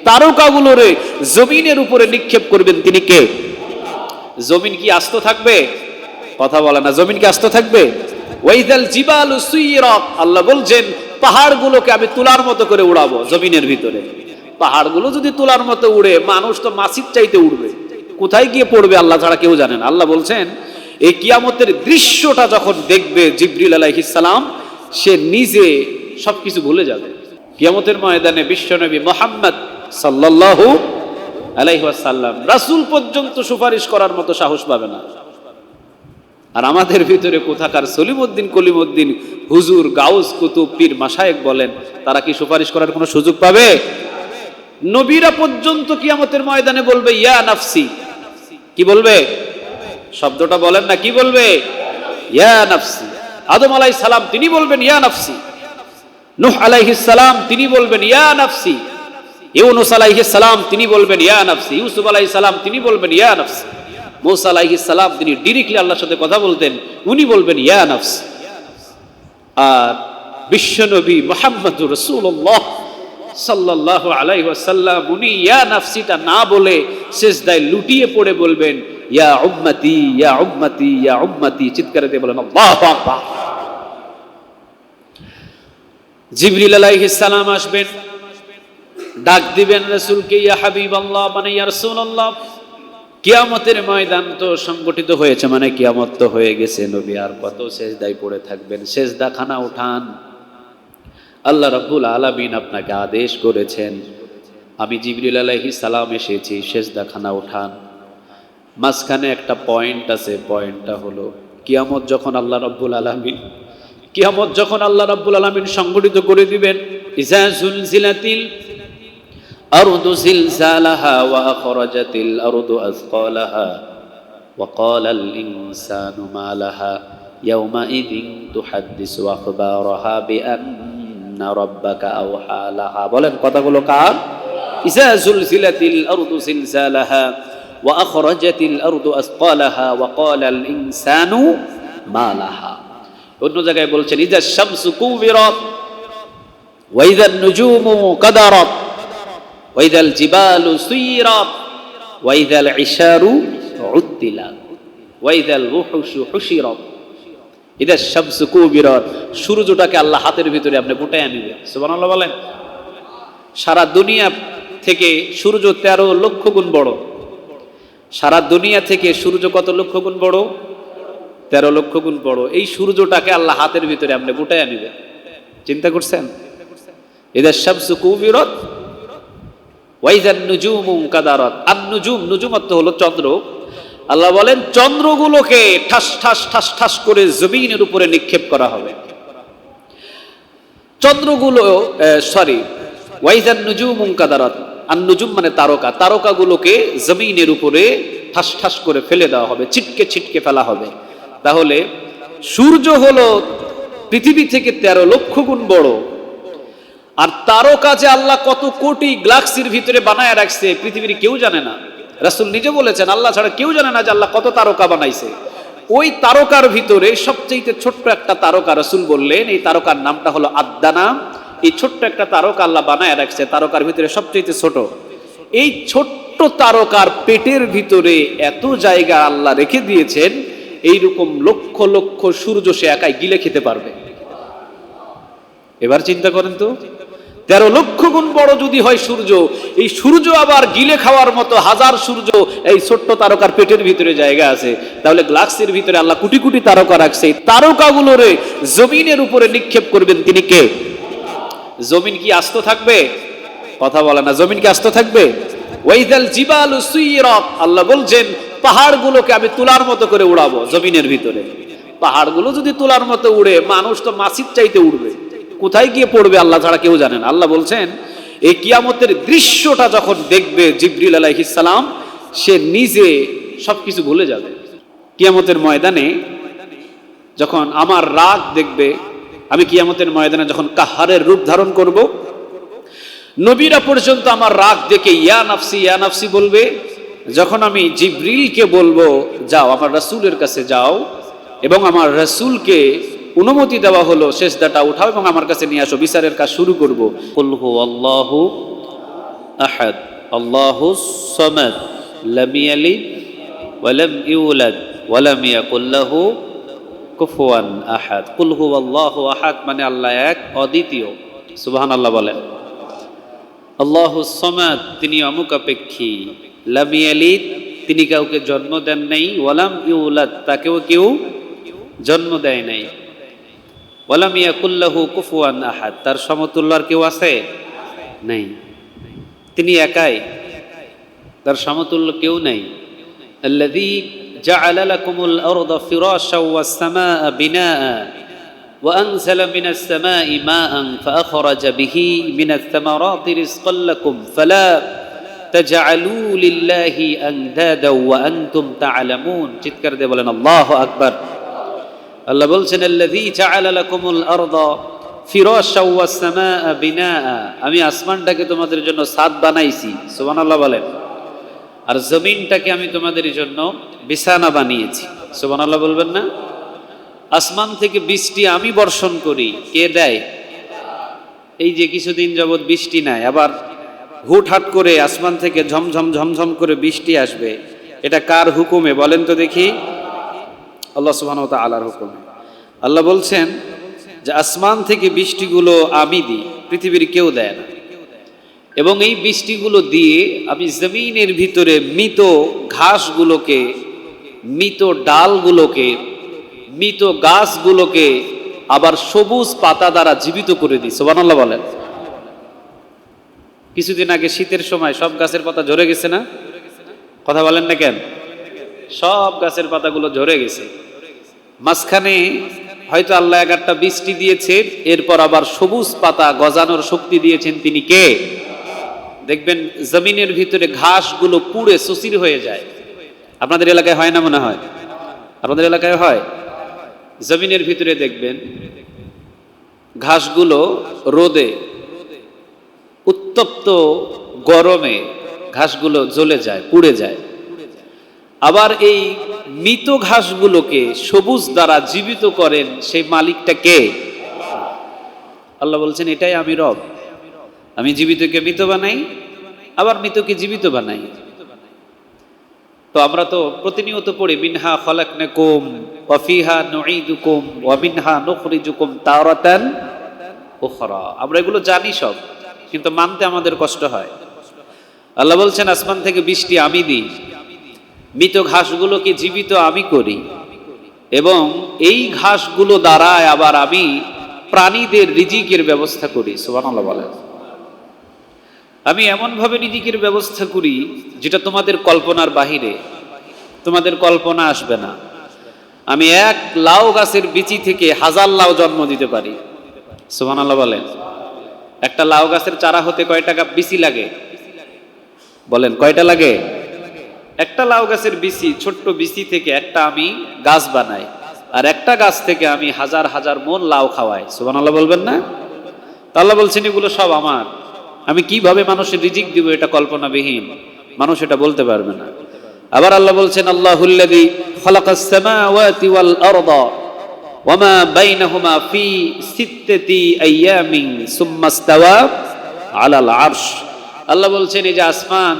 তারকাগুলোরে জমিনের উপরে নিক্ষেপ করবেন তিনি কে? জমিন কি আস্ত থাকবে? কথা বলে না, জমিন কি আস্ত থাকবে? ওয়াইদাল জিবালু সুইরাত, আল্লাহ বলছেন পাহাড়গুলোকে আমি তুলার মতো করে উড়াবো জমিনের ভিতরে। পাহাড়গুলো যদি তুলার মতো উড়ে, মানুষ তো মাছির চাইতে উড়বে, কোথায় গিয়ে পড়বে আল্লাহ ছাড়া কেউ জানেন। আল্লাহ বলছেন এই কিয়ামতের দৃশ্যটা যখন দেখবে জিবরিল আলাইহিস সালাম, সে নিজে সবকিছু ভুলে যাবে। কিয়ামতের ময়দানে বিশ্বনবী মুহাম্মদ সাল্লাল্লাহু আলাইহি ওয়াসাল্লাম রাসূল পর্যন্ত সুপারিশ করার মতো সাহস পাবে না। আর আমাদের ভিতরে কোথাকার সলিমউদ্দিন কলিমউদ্দিন হুজুর, গাউস, কুতুব, পীর, মাশায়েখ বলেন, তারা কি সুপারিশ করার কোনো সুযোগ পাবে? নবীরা পর্যন্ত কিয়ামতের ময়দানে বলবে ইয়া নাফসি। কি বলবে? শব্দটা বলেন না, কি বলবে? ইয়া নাফসি। আদম আলাইহিস সালাম তিনি বলবেন ইয়া নাফসি, নূহ আলাইহিস সালাম তিনি বলবেন ইয়া নাফসি, ইউনূস আলাইহিস সালাম তিনি বলবেন ইয়া নাফসি, ইউসুফ আলাইহিস সালাম তিনি বলবেন ইয়া নাফসি, মূসা আলাইহিস সালাম তিনি ডাইরেক্টলি আল্লাহর সাথে কথা বলতেন, উনি বলবেন ইয়া নাফসি। আর বিশ্বনবী মুহাম্মদুর রাসূলুল্লাহ সাল্লাল্লাহু আলাইহি ওয়াসাল্লাম উনি ইয়া নাফসিটা না বলে সিজদায় লুটিয়ে পড়ে বলবেন ইয়া উম্মতি, ইয়া উম্মতি, ইয়া উম্মতি, চিৎকার দিয়ে বলেন আল্লাহু আকবার। জিবরিল আলাইহিস সালাম আসবেন, ডাক দিবেন রাসূলকে ইয়া হাবিবাল্লাহ, মানে ইয়া রাসূলুল্লাহ, কিয়ামতের ময়দান তো সংগঠিত হয়েছে, মানে কিয়ামত তো হয়ে গেছে, নবী আর কত সিজদায় পড়ে থাকবেন, সিজদাখানা উঠান। আল্লাহ রাব্বুল আলামিন আপনাকে আদেশ করেছেন, আমি জিবরিল আলাইহিস সালাম এসেছি, সিজদাখানা উঠান। মাঝখানে একটা পয়েন্ট আছে, পয়েন্টটা হলো কিয়ামত যখন আল্লাহ রাব্বুল আলামিন সংগঠিত করে দিবেন, ইজা জুলজিলাতিল আরদু জিলজালাহা ওয়া আখরাজাতিল আরদু আযকালাহা ওয়া ক্বালাল ইনসানু মা লাহা ইয়াওমাইযিন তুহাদ্দিসু আখবারাহা বিআন্না রাব্বাকা আওহা লাহা। বলেন কথাগুলো কার? ইজা জুলজিলাতিল আরদু জিলজালাহা ওয়া আখরাজাতিল আরদু আযকালাহা ওয়া ক্বালাল ইনসানু মা লাহা। অন্য জায়গায় বলছেন ইজা শামসু কুবিরাত ওয়া ইযান নুজুমু কাদারাত ওয়া ইযাল জিবালু সুইরাত ওয়া ইযাল ইশারু উদ্দিলাত ওয়া ইযাল ওহুশু হুশিরাত। ইজা শামসু কুবিরাত, সূর্যটাকে আল্লাহ হাতের ভিতরে আপনি ফুটায় নেবে। সুবহানাল্লাহ বলেন। সারা দুনিয়া থেকে সূর্য 13 লক্ষ গুণ বড়। সারা দুনিয়া থেকে সূর্য কত লক্ষ গুণ বড়? 13 লক্ষ গুণ বড়। এই সূর্যটাকে আল্লাহ হাতের ভিতরে আপনি ফুটায় নেবে। চিন্তা করছেন? ইজা শামসু কুবিরাত ওয়া ইযান নুজুমু কাদারাত। আন-নুজুম, নুজুম অর্থ হলো চন্দ্র। আল্লাহ বলেন চন্দ্রগুলোকে ঠাস ঠাস ঠাস ঠাস করে জমিনের উপরে নিক্ষেপ করা হবে। চন্দ্রগুলো ওয়া ইযান নুজুমু কাদারাত, আন-নুজুম মানে তারকা, তারকাগুলোকে জমিনের উপরে ঠাস ঠাস করে ফেলে দেওয়া হবে, ছিটকে ছিটকে ফেলা হবে। তাহলে সূর্য হলো পৃথিবী থেকে 13 লক্ষ গুণ বড়। আর তারকা যে আল্লাহ কত কোটি গ্যালাক্সির ভিতরে বানায় রাখছে পৃথিবীর কেউ জানে না। রাসূল নিজে বলেছেন আল্লাহ ছাড়া কেউ জানে না যে আল্লাহ কত তারকা বানাইছে। ওই তারকার ভিতরে সবচেয়ে ছোট্ট একটা তারকা রাসূল বললেন, এই তারকার নামটা হলো আদ-দানা। এই ছোট্ট একটা তারকা আল্লাহ বানায় রাখছে, তারকার ভিতরে সবচেয়ে ছোট। এই ছোট্ট তারকার পেটের ভিতরে এত জায়গা আল্লাহ রেখে দিয়েছেন, এইরকম লক্ষ লক্ষ সূর্য সে একাই গিলে খেতে পারবে। এবার চিন্তা করেন তো, 13 লক্ষ গুণ বড় যদি হয় সূর্য, এই সূর্য আবার গিলে খাওয়ার মতো হাজার সূর্য এই ছোট্ট তারকার পেটের ভিতরে জায়গা আছে। তাহলে গ্যালাক্সির ভিতরে আল্লাহ কোটি কোটি তারকা রাখছে। তারকাগুলোরে জমিনের উপরে নিক্ষেপ করবেন তিনি কে? জমিন কি আস্ত থাকবে? কথা বলে না, জমিন কি আস্ত থাকবে? ওয়াইদাল জিবালু সুইরাত, আল্লাহ বলছেন পাহাড়গুলোকে আমি তুলার মতো করে উড়াবো জমিনের ভিতরে। পাহাড়গুলো যদি তুলার মতো উড়ে, মানুষ তো মাছির চাইতে উড়বে, কোথায় গিয়ে পড়বে আল্লাহ ছাড়া কেউ জানেন। আল্লাহ বলছেন এই কিয়ামতের দৃশ্যটা যখন দেখবে জিবরিল আলাইহিস সালাম, সে নিজে সবকিছু ভুলে যাবে। কিয়ামতের ময়দানে যখন আমার রাগ দেখবে, আমি কিয়ামতের ময়দানে যখন কাহারের রূপ ধারণ করব, নবীরা পর্যন্ত আমার রাগ দেখে ইয়া নাফসি ইয়া নাফসি বলবে। যখন আমি জিবরিলকে বলবো যাও আমার রাসূলের কাছে যাও, এবং আমার রাসূলকে অনুমতি দেওয়া হলো সিজদাটা উঠাও এবং আমার কাছে নিয়ে আসো, বিচারের কাজ শুরু করব। কুল হুয়াল্লাহু আহাদ, আল্লাহুস সামাদ, লাম ইয়ালিদ ওয়া লাম ইউলাদ ওয়া লাম ইয়াকুল লাহু কুফুয়ান আহাদ। কুল হুয়াল্লাহু আহাদ মানে আল্লাহ এক, অদ্বিতীয়। সুবহানাল্লাহ বলেন। আল্লাহুস সামাদ, তিনি অমুখাপেক্ষী। লাম ইয়ালিদ, তিনি কাউকে জন্ম দেন নাই। ওয়া লাম ইউলাদ, তাকেও কেউ জন্ম দেয় নাই। ওয়া লাম ইয়াকুল লাহু কুফুয়ান আহাদ, তার সমতুল্য আর কেউ আছে? নাই। তিনি একাই, তার সমতুল্য কেউ নাই। আল্লাযী জাআলা লাকুমুল আরদা ফিরাশাও ওয়াস সামাআ বিনাআ ওয়া আনজালা মিনাস সামাই মাআন ফাআখরাজা বিহি মিনাস সামারাতি রিজকান লাকুম ফালা তাজআলু লিল্লাহি আনদাদা ওয়া আনতুম তা'লামুন। চিৎকার দিয়ে বলেন আল্লাহু আকবার। আল্লাহ বলছেন আল্লাযী জাআলা লাকুমুল আরদা ফিরাশাও ওয়াস সামাআ বিনাআ, আমি আসমানটাকে তোমাদের জন্য ছাদ বানাইছি। সুবহানাল্লাহ বলেন। আর জমিনটাকে আমি তোমাদের জন্য বিছানা বানিয়েছি। সুবহানাল্লাহ বলবেন না? আসমান থেকে বৃষ্টি আমি বর্ষণ করি, কে দেয়? এই যে কিছুদিন যাবৎ বৃষ্টি নাই, আবার হুটহাট করে আসমান থেকে ঝমঝম ঝমঝম করে বৃষ্টি আসবে, এটা কার হুকুমে বলেন তো দেখি? আল্লাহ সুবহানাহু ওয়া তাআলার হুকুমে। আল্লাহ বলছেন যে আসমান থেকে বৃষ্টিগুলো আমি দিই, পৃথিবীর কেউ দেয় না। এবং এই বৃষ্টিগুলো দিয়ে আমি জমিনের ভিতরে মৃত ঘাসগুলোকে, মৃত ডালগুলোকে, মৃত গাছগুলোকে আবার সবুজ পাতা দ্বারা জীবিত করে দিই। সুবহানাল্লাহ বলেন। কিছুদিন আগে শীতের সময় সব গাছের পাতা ঝরে গেছে না? কথা বলেন না কেন? সব গাছের পাতাগুলো ঝরে গেছে। মাঝখানে হয়তো আল্লাহ একটা বৃষ্টি দিয়েছে, এরপর আবার সবুজ পাতা গজানোর শক্তি দিয়েছেন তিনি কে? দেখবেন জমিনের ভিতরে ঘাসগুলো পুড়ে সুসির হয়ে যায়। আপনাদের এলাকায় হয় না মনে হয়? আপনাদের এলাকায় হয়? জমিনের ভিতরে দেখবেন ঘাসগুলো রোদে, উত্তপ্ত গরমে ঘাসগুলো জ্বলে যায়, পুড়ে যায়। আবার এই মৃত ঘাসগুলোকে সবুজ দ্বারা জীবিত করেন সেই মালিকটা কে? আল্লাহ বলছেন এটাই আমি রব। আমি জীবিতকে মৃত বানাই, আবার মৃতকে জীবিত বানাই। তো আমরা তো প্রতিনিয়ত পড়ি মিনহা খলাকনাকুম ওয়া ফিহা নুঈদুকুম ওয়া মিনহা নুখরিজুকুম তারাতান উখরা। আমরা এগুলো জানি সব, কিন্তু মানতে আমাদের কষ্ট হয়। আল্লাহ বলছেন আসমান থেকে বৃষ্টি আমি দিই, মৃত ঘাসগুলোকে জীবিত আমি করি, এবং এই ঘাসগুলো দ্বারায় আবার আমি প্রাণীদের রিজিকের ব্যবস্থা করি। সুবহানাল্লাহ বলেন। আমি এমনভাবে রিজিকের ব্যবস্থা করি যেটা তোমাদের কল্পনার বাহিরে, তোমাদের কল্পনা আসবে না। আমি এক লাউ গাছের বিচি থেকে 1000 লাউ জন্ম দিতে পারি। সুবহানাল্লাহ বলেন। একটা লাউ গাছের চারা হতে কয়টা বিচি লাগে? বলেন কয়টা লাগে? একটা লাউ গাছের বিচি, ছোট্ট বিচি থেকে একটা আমি গাছ বানাই, আর একটা গাছ থেকে আমি হাজার হাজার মন লাউ খাওয়াই। সুবহানাল্লাহ বলবেন না? তা আল্লাহ বলছেন এগুলো সব আমার। আমি কিভাবে মানুষের রিজিক দিব এটা কল্পনাবিহীন, মানুষ এটা বলতে পারবে না। আবার আল্লাহ বলছেন আল্লাহুল্লাযী খালাকাস সামাওয়াতি ওয়াল আরদা ওয়া মা বাইনাহুমা ফি সিত্তাতি আইয়ামিন সুম্মা ইসতাওয়া আলাল আরশ। আল্লাহ বলছেন এই যে আসমান,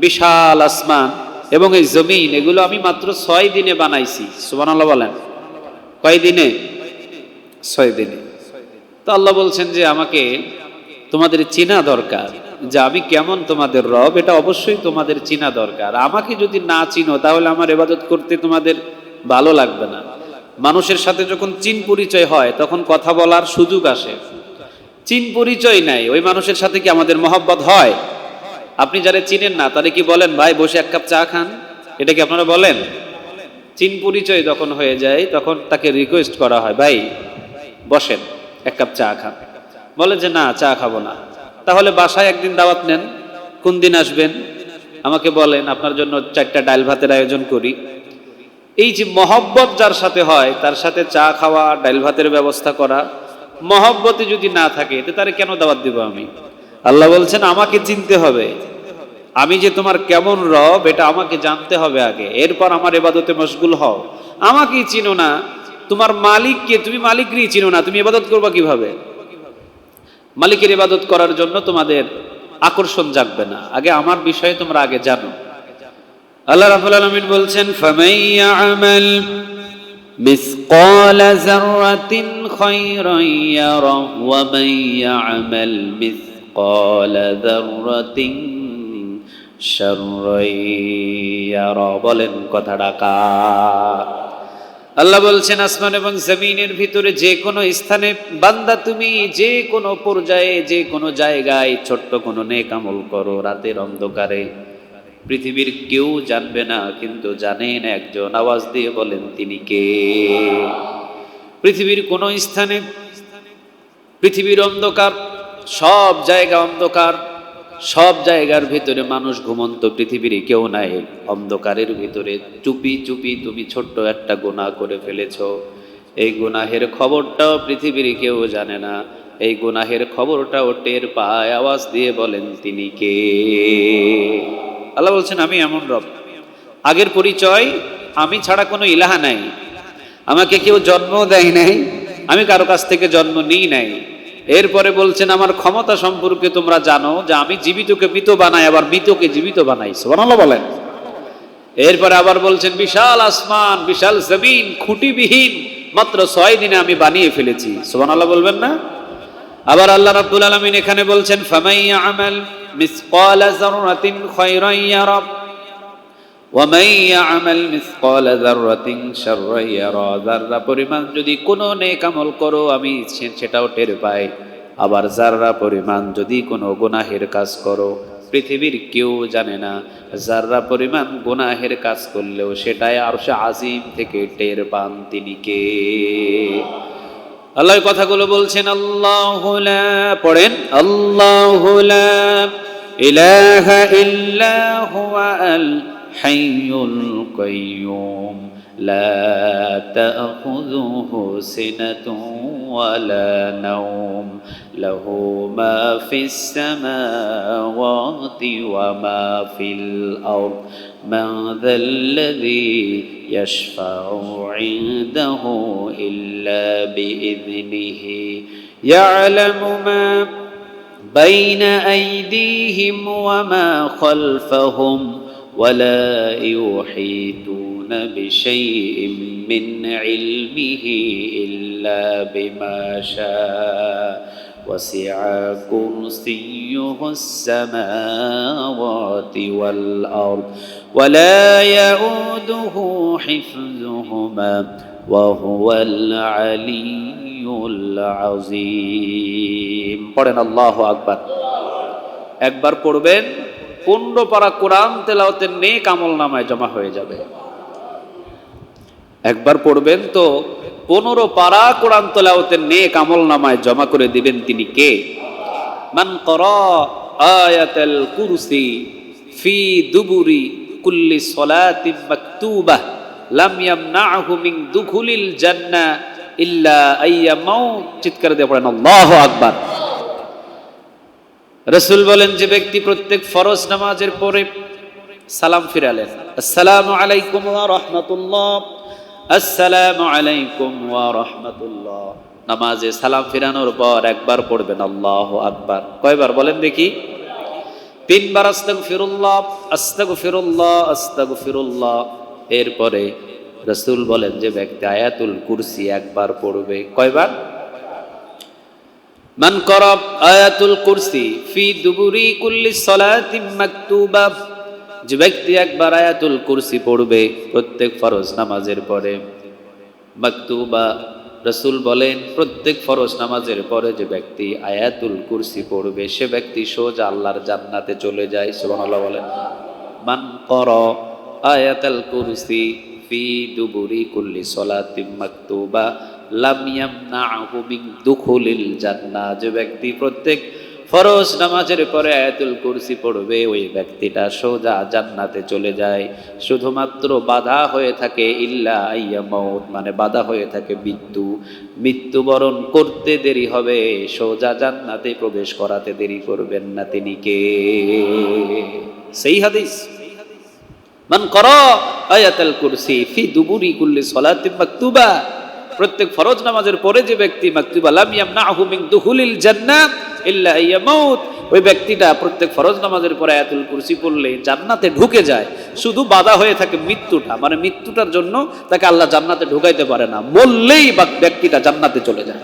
বিশাল আসমান এবং এই জমিন, এগুলো আমি মাত্র 6 দিনে বানাইছি। সুবহানাল্লাহ বলেন। কয় দিনে? 6 দিনে। তো আল্লাহ বলছেন যে আমাকে তোমাদের চেনা দরকার, যে আমি কেমন তোমাদের রব, এটা অবশ্যই তোমাদের চেনা দরকার। আমাকে যদি না চিনো তাহলে আমার ইবাদত করতে তোমাদের ভালো লাগবে না। মানুষের সাথে যখন চিন পরিচয় হয় তখন কথা বলার সুযোগ আসে। চিন পরিচয় নাই, ওই মানুষের সাথে কি আমাদের মহব্বত হয়? আপনি যারা চিনেন না তাহলে কি বলেন ভাই বসে 1 কাপ চা খান? এটা কি আপনারা বলেন? চিন পরিচয় যখন হয়ে যায় তখন তাকে রিকোয়েস্ট করা হয়, ভাই বসেন 1 কাপ চা খান। বলে যে না, চা খাবো না। তাহলে বাসায় একদিন দাওয়াত নেন। কোন দিন আসবেন আমাকে বলেন, আপনার জন্য 4টা ডাল ভাতের আয়োজন করি। এই যে মহব্বত যার সাথে হয় তার সাথে চা খাওয়া, ডাল ভাতের ব্যবস্থা করা, মহব্বতে যদি না থাকে তো তারে কেন দাওয়াত দিব আমি? আল্লাহ বলছেন আমাকে চিনতে হবে, আমি যে তোমার কেমন রব এটা আমাকে জানতে হবে আগে, এরপর আমার ইবাদতে মশগুল হও। আমাকেই চিনো না, তোমার মালিককে, তুমি মালিককেই চিনো না, তুমি ইবাদত করবা কিভাবে? মালিকের ইবাদত করার জন্য তোমাদের আকর্ষণ জাগবে না। আগে আমার বিষয়ে তোমরা আগে জানো। আল্লাহ রাব্বুল আলামিন বলছেন ফামাইয়া'মাল মিসকালা যাররাতিন খায়রান ইয়ারাহু ওয়া মাইয়া'মাল মিসকালা যাররাতিন শাররান ইয়ারা। বলেন কথাটা কার? আল্লাহ বলছেন আসমান এবং জমিনের ভিতরে যে কোনো স্থানে বান্দা তুমি যে কোনো পর্যায়ে যে কোনো জায়গায় ছোট্ট কোনো নেক আমল করো, রাতের অন্ধকারে পৃথিবীর কেউ জানবে না, কিন্তু জানেন একজন। আওয়াজ দিয়ে বলেন তিনি কে? পৃথিবীর কোনো স্থানে, পৃথিবীর অন্ধকার, সব জায়গা অন্ধকার, সব জায়গার ভিতরে মানুষ ঘুমন্ত, পৃথিবীর কেউ নাই। অন্ধকারের ভিতরে চুপি চুপি তুমি ছোট্ট একটা গুনাহ করে ফেলেছো, এই গুনাহের খবরটাও পৃথিবীর কেউ জানে না, এই গুনাহের খবরটাও টের পায়। আওয়াজ দিয়ে বলেন তিনি কে? আল্লাহ বলছেন আমি এমন রব। আগের পরিচয়, আমি ছাড়া কোনো ইলাহা নাই, আমাকে কেউ জন্ম দেয় নাই, আমি কারো কাছ থেকে জন্ম নিই নাই। এরপরে বলছেন আমার ক্ষমতা সম্পর্কে তোমরা জানো যে আমি জীবিতকে মৃত বানাই, আবার মৃতকে জীবিত বানাই। সুবহানাল্লাহ বলেন। এরপরে আবার বলছেন বিশাল আসমান, বিশাল জমিন খুঁটিবিহীন মাত্র 6 দিনে আমি বানিয়ে ফেলেছি। সুবহানাল্লাহ বলবেন না? আবার আল্লাহ রাব্বুল আলামিন এখানে বলছেন ফামাইয়া'মাল মিসকালা যাররাতিন খায়রান ইয়ারা ওয়া মাইয়া'মাল মিসকালা যাররাতিন শাররান ইয়ারা। যাররা পরিমাণ যদি কোনো নেক আমল করো আমি সেটাও টের পাই, আবার যাররা পরিমাণ যদি কোনো গুনাহের কাজ করো পৃথিবীর কেউ জানে না। যাররা পরিমাণ গুনাহের কাজ করলেও সেটাই আরশে আজিম থেকে টের পান তিনি কে? আল্লাহ কথাগুলো বলছেন আল্লাহু লা, পড়েন আল্লাহু লা ইলাহা ইল্লা হুয়া আল হাইয়ুল কাইয়্যুম লা তাখুযুহু সিনাতুন ওয়ালা নাওম লাহু মা ফিস সামাওয়াতি ওয়া মা ফিল আরদ মান যাল্লাযী ইয়াশফাউ ইনদাহু ইল্লা বিইذনিহি ইয়ালামু মা বাইনা আইদিহিম ওয়া মা খালফাহুম ওয়ালা ইউহিতুনা বিশাইইন মিন ইলমিহি ইল্লা বিমা শাআ ওয়াসি'a কুরসিয়্যুহুস সামাওয়াতি ওয়াল আরদ ওয়ালা ইয়াউদুহু হিফযুহুমা ওয়া হুয়াল আলিয়্যুল আযীম। পড়েন আল্লাহু আকবার। একবার পড়বেন 15 পারা কোরআন তেলাওয়াতের নেক আমলনামায় জমা হয়ে যাবে। একবার পড়বেন তো 15 পারা কোরআন তেলাওয়াতের নেক আমলনামায় জমা করে দিবেন তিনি কে? মান ক্বারা আয়াতাল কুরসি ফি দুবুরি কুল্লি সলাতিন মাকতুবাহ লাম ইয়ামনাহু মিন দুখুলিল জান্নাহ ইল্লা আইয়ামাউ। চিৎকার দিয়ে পড়েন আল্লাহু আকবার। রাসূল বলেন যে ব্যক্তি প্রত্যেক ফরজ নামাজের পরে সালাম ফিরালেন, আসসালামু আলাইকুম ওয়া রাহমাতুল্লাহ, আসসালামু আলাইকুম ওয়া রাহমাতুল্লাহ, নামাজে সালাম ফিরানোর পর একবার পড়বেন আল্লাহু আকবার। কয়বার বলেন দেখি? 3 বার আস্তাগফিরুল্লাহ, আস্তাগফিরুল্লাহ, আস্তাগফিরুল্লাহ। এরপরে রাসূল বলেন যে ব্যক্তি আয়াতুল কুরসি একবার পড়বে। কয়বার? মান ক্বারা আয়াতুল কুরসি ফি দুবুরি কুল্লি সলাতিন মাকতুবা, যে ব্যক্তি একবার আয়াতুল কুরসি পড়বে প্রত্যেক ফরজ নামাজের পরে, মাকতুবা, রাসূল বলেন প্রত্যেক ফরজ নামাজের পরে যে ব্যক্তি আয়াতুল কুরসি পড়বে সে ব্যক্তি সোজা আল্লাহর জান্নাতে চলে যায়। সুবহানাল্লাহ বলেন। মান ক্বারা আয়াতুল কুরসি ফি দুবুরি কুল্লি সলাতিন মাকতুবা লাম ইয়ামনাহু মিন দুখুলিল জান্নাহ, যে ব্যক্তি প্রত্যেক ফরজ নামাজের পরে আয়াতুল কুরসি পড়বে ওই ব্যক্তিটা সোজা জান্নাতে চলে যায়। শুধুমাত্র বাধা হয়ে থাকে ইল্লা আইয়ামাউত, মানে বাধা হয়ে থাকে মৃত্যু, মৃত্যুবরণ করতে দেরি হবে, সোজা জান্নাতে প্রবেশ করাতে দেরি করবেন না তিনি কে? সেই হাদিস মান ক্বারা আয়াতুল কুরসি ফি দুবুরি কুল্লি সলাতিন মাকতুবা, প্রত্যেক ফরজ নামাজের পরে যে ব্যক্তি মাকতুবা লাম ইয়ামনাহু মিন দুখুলিল জান্নাহ ইল্লা আইয়ামাউত, ওই ব্যক্তিটা প্রত্যেক ফরজ নামাজের পরে আয়াতুল কুরসি পড়লে জান্নাতে ঢুকে যায়, শুধু বাধা হয়ে থাকে মৃত্যুটা, মানে মৃত্যুটার জন্য তাকে আল্লাহ জান্নাতে ঢুকাইতে পারে না, মরলেই ব্যক্তিটা জান্নাতে চলে যায়।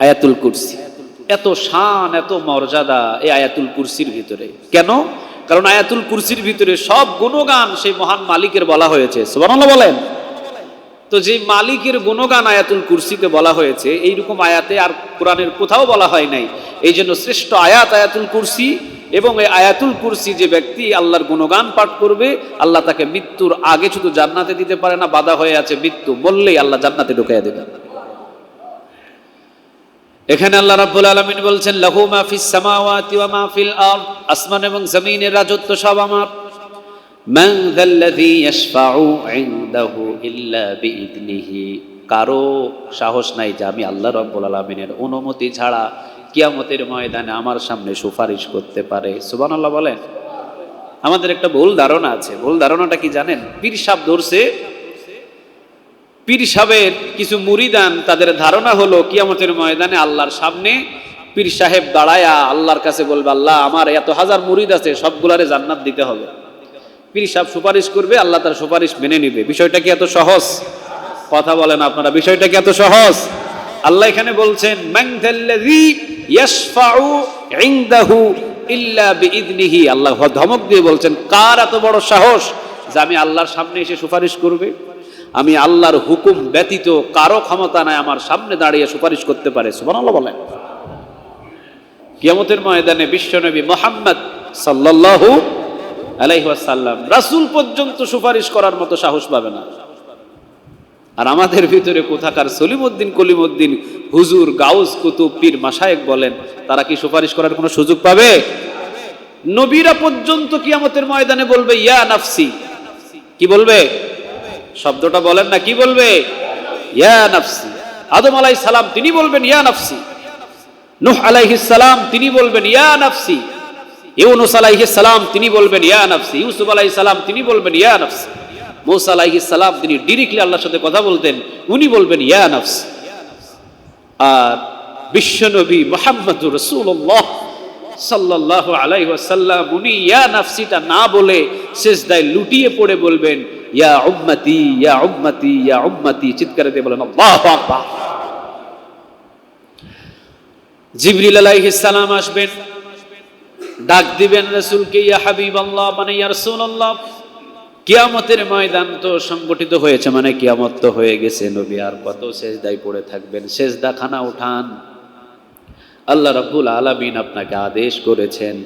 আয়াতুল কুরসি এত শান, এত মর্যাদা এই আয়াতুল কুরসির ভিতরে। কেন? কারণ আয়াতুল কুরসির ভিতরে সব গুণগান সেই মহান মালিকের বলা হয়েছে। সুবহানাল্লাহ বলেন। তো যে মালিকের গুণগান আয়াতুল কুরসিতে বলা হয়েছে, এইরকম আয়াতে আর কোরআনের কোথাও বলা হয় নাই। এই জন্য শ্রেষ্ঠ আয়াত আয়াতুল কুরসি, এবং এই আয়াতুল কুরসি যে ব্যক্তি আল্লাহর গুণগান পাঠ করবে, আল্লাহ তাকে মৃত্যুর আগে শুধু জান্নাতে দিতে পারে না, বাধা হয়ে আছে মৃত্যু, বললেই আল্লাহ জান্নাতে ঢুকাইয়া দেবেন। এখানে আল্লাহ রাব্বুল আলামিন বলছেন, লাহু মা ফিস সামাওয়াতি ওয়া মা ফিল আরদ, আসমান এবং জমিনের রাজত্ব সব আমার। মান যাল্লাযী ইয়াশফাউ ইনদাহু ইল্লা বিইذনিহি, কারো সাহস নাই যে আমি আল্লাহ রাব্বুল আলামিনের অনুমতি ছাড়া কিয়ামতের ময়দানে আমার সামনে সুপারিশ করতে পারে। সুবহানাল্লাহ বলেন। আমাদের একটা ভুল ধারণা আছে। ভুল ধারণাটা কি জানেন? পীর সাহেব ধরছে, পীর সাহেবের কিছু মুরিদান, তাদের ধারণা হলো কিয়ামতের ময়দানে আল্লাহর সামনে পীর সাহেব দাঁড়ায়া আল্লাহর কাছে বলবে, আল্লাহ আমার এত হাজার মুরিদ আছে, সবগুলারে জান্নাত দিতে হবে। পীর সাহেব সুপারিশ করবে, আল্লাহ তার সুপারিশ মেনে নিবে। বিষয়টা কি এত সহজ? কথা বলেন আপনারা, বিষয়টা কি এত সহজ? আল্লাহ এখানে বলছেন, মান যাল্লাযী ইয়াশফাউ ইনদাহু ইল্লা বিইذনিহি। আল্লাহ ধমক দিয়ে বলছেন, কার এত বড় সাহস যে আমি আল্লাহর সামনে এসে সুপারিশ করবে? আমি আল্লাহর হুকুম ব্যতীত কারো ক্ষমতা নাই আমার সামনে দাঁড়িয়ে সুপারিশ করতে পারে। সুবহানাল্লাহ বলেন। কিয়ামতের ময়দানে বিশ্বনবী মুহাম্মদ সাল্লাল্লাহু আলাইহি ওয়াসাল্লাম, রাসূল পর্যন্ত সুপারিশ করার মতো সাহস পাবে না। আর আমাদের ভিতরে কোথাকার সলিমউদ্দিন কলিমউদ্দিন হুজুর, গাউস, কুতুব, পীর, মাশায়েখ বলেন, তারা কি সুপারিশ করার কোনো সুযোগ পাবে? নবীরা পর্যন্ত কিয়ামতের ময়দানে বলবে ইয়া নাফসি। কি বলবে? শব্দটা বলেন না, কি বলবে? ইয়া নাফসি। আদম আলাইহিস সালাম তিনি বলবেন ইয়া নাফসি, নূহ আলাইহিস সালাম তিনি বলবেন ইয়া নাফসি, ইউনূস আলাইহিস সালাম তিনি বলবেন ইয়া নাফসি, ইউসুফ আলাইহিস সালাম তিনি বলবেন ইয়া নাফসি, মূসা আলাইহিস সালাম তিনি ডিরেক্টলি আল্লাহর সাথে কথা বলতেন, উনি বলবেন ইয়া নাফসি। আর বিশ্বনবী মুহাম্মদুর রাসূলুল্লাহ সাল্লাল্লাহু আলাইহি ওয়াসাল্লাম উনি ইয়া নাফসিটা না বলে সিজদায় লুটিয়ে পড়ে বলবেন ইয়া উম্মতি, ইয়া উম্মতি, ইয়া উম্মতি, চিৎকার দিয়ে বলেন আল্লাহু আকবার। জিবরিল আলাইহিস সালাম আসবেন, ডাক দিবেন রাসূলকে, ইয়া হাবিবাল্লাহ, মানে ইয়া রাসূলুল্লাহ, কিয়ামতের ময়দান তো সংগঠিত হয়েছে, মানে কিয়ামত তো হয়ে গেছে, নবী আর কত সিজদায় পড়ে থাকবেন? সিজদাখানা উঠান, আল্লাহ রাব্বুল আলামিন আপনাকে আদেশ করেছেন,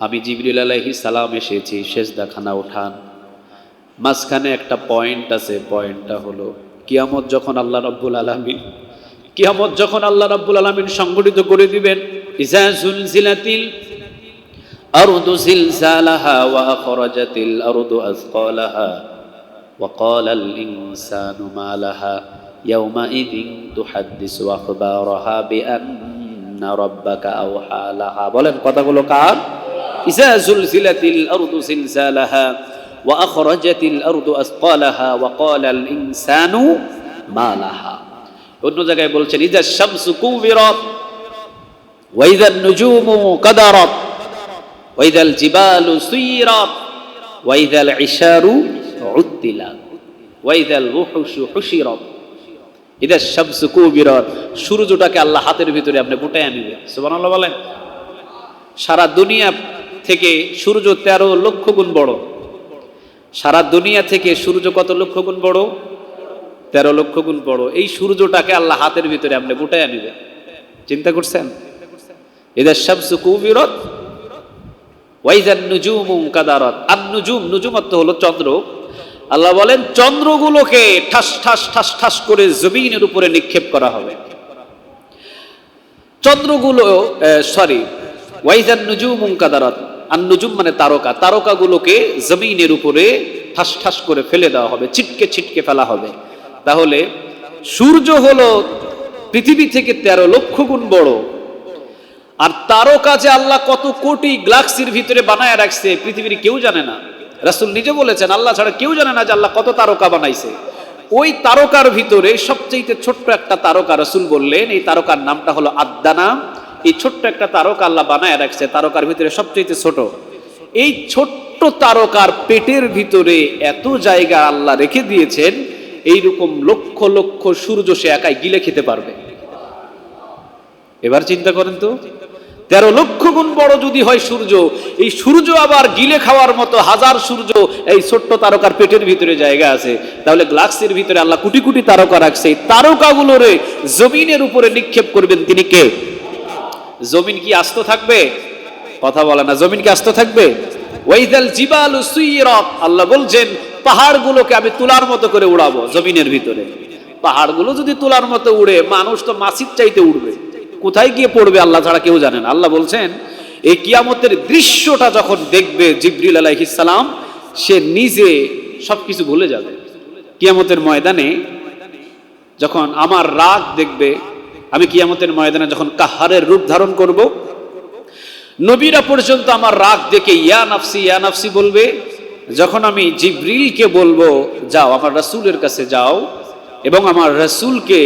আমি জিবরিল আলাইহিস সালাম এসেছি, সিজদাখানা উঠান। মাঝখানে একটা পয়েন্ট আছে, পয়েন্টটা হলো কিয়ামত যখন আল্লাহ রাব্বুল আলামিন সংগঠিত করে দিবেন, ইজা জুলজিলাতিল আরদু জিলজালাহা ওয়া আখরাজাতিল আরদু আযকালাহা ওয়া ক্বালাল ইনসানু মা লাহা ইয়াওমা ইযিন তুহাদ্দিসু আখবারাহা বিআন্না রাব্বাকা আওহা লাহা। বলেন কথাগুলো কার? ইজা জুলজিলাতিল আরদু জিলজালাহা ওয়া আখরাজাতিল আরদু আযকালাহা ওয়া ক্বালাল ইনসানু মা লাহা। অন্য জায়গায় বলছেন ইজা শামসু কুবিরাত ওয়া ইযান নুজুমু কাদারাত ওয়া ইযাল জিবালু সুইরাত ওয়া ইযাল ইশারু উদ্দিলাত ওয়া ইযাল ওহুশু হুশিরাত। ইজা শামসু কুবিরাত, সূর্যটাকে আল্লাহ হাতের ভিতরে আপনি গুটায় নেবেন। সুবহানাল্লাহ বলেন। সারা দুনিয়া থেকে সূর্য 13 লক্ষ গুণ বড়। সারা দুনিয়া থেকে সূর্য কত লক্ষ গুণ বড়? 13 লক্ষ গুণ বড়। এই সূর্যটাকে আল্লাহ হাতের ভিতরে আপনি গুটায় নেবেন। চিন্তা করছেন? ইযা শামসু কুবিরাত ওয়া ইযান নুজুমু কাদারাত। আন-নুজুম, নুজুম অর্থ হলো চন্দ্র। আল্লাহ বলেন চন্দ্রগুলোকে ঠাস ঠাস ঠাস ঠাস করে জমিনের উপরে নিক্ষেপ করা হবে। চন্দ্রগুলো ওয়া ইযান নুজুমু কাদারাত, আন-নুজুম মানে তারকা, তারকাগুলোকে জমিনের উপরে ঠাস ঠাস করে ফেলে দেওয়া হবে, ছিটকে ছিটকে ফেলা হবে। তাহলে সূর্য হলো পৃথিবী থেকে 13 লক্ষ গুণ বড়। আর তারকা যে আল্লাহ কত কোটি গ্যালাক্সির ভিতরে বানায় রাখছে পৃথিবীর কেউ জানে না। রাসূল নিজে বলেছেন আল্লাহ ছাড়া কেউ জানে না যে আল্লাহ কত তারকা বানাইছে। ওই তারকার ভিতরে সবচেয়ে ছোট্ট একটা তারকা রাসূল বললেন, এই তারকার নামটা হলো আদ্দানা। এই ছোট্ট একটা তারকা আল্লাহ বানায় রাখছে, তারকার ভিতরে সবচেয়ে ছোট। এই ছোট্ট তারকার পেটের ভিতরে এত জায়গা আল্লাহ রেখে দিয়েছেন, এইরকম লক্ষ লক্ষ সূর্য সে একাই গিলে খেতে পারবে। এবার চিন্তা করেন তো, 13 লক্ষ গুণ বড় যদি হয় সূর্য, এই সূর্য আবার গিলে খাওয়ার মতো হাজার সূর্য এই ছোট্ট তারকার পেটের ভিতরে জায়গা আছে, তাহলে গ্লাক্সির ভিতরে আল্লাহ কোটি কোটি তারকা রাখছে। এই তারকাগুলোরে জমিনের উপরে নিক্ষেপ করবেন তিনি কে? জমিন কি আস্ত থাকবে? কথা বলে না, জমিন কি আস্ত থাকবে? ওয়াইদাল জিবালু সুইরাত, আল্লাহ বলছেন পাহাড়গুলোকে আমি তুলার মতো করে উড়াবো জমিনের ভিতরে। পাহাড়গুলো যদি তুলার মতো উড়ে, মানুষ তো মাছির চাইতে উড়বে, কোথায় গিয়ে পড়বে আল্লাহ ছাড়া কেউ জানেন। আল্লাহ বলছেন এই কিয়ামতের দৃশ্যটা যখন দেখবে জিবরিল আলাইহিস সালাম, সে নিজে সবকিছু ভুলে যাবে। কিয়ামতের ময়দানে যখন আমার রাগ দেখবে, আমি কিয়ামতের ময়দানে যখন কাহারের রূপ ধারণ করব, নবীরা পর্যন্ত আমার রাগ দেখে ইয়া নাফসি বলবে। যখন আমি জিবরিলকে বলবো যাও আমার রাসূলের কাছে যাও, এবং আমার রাসূলকে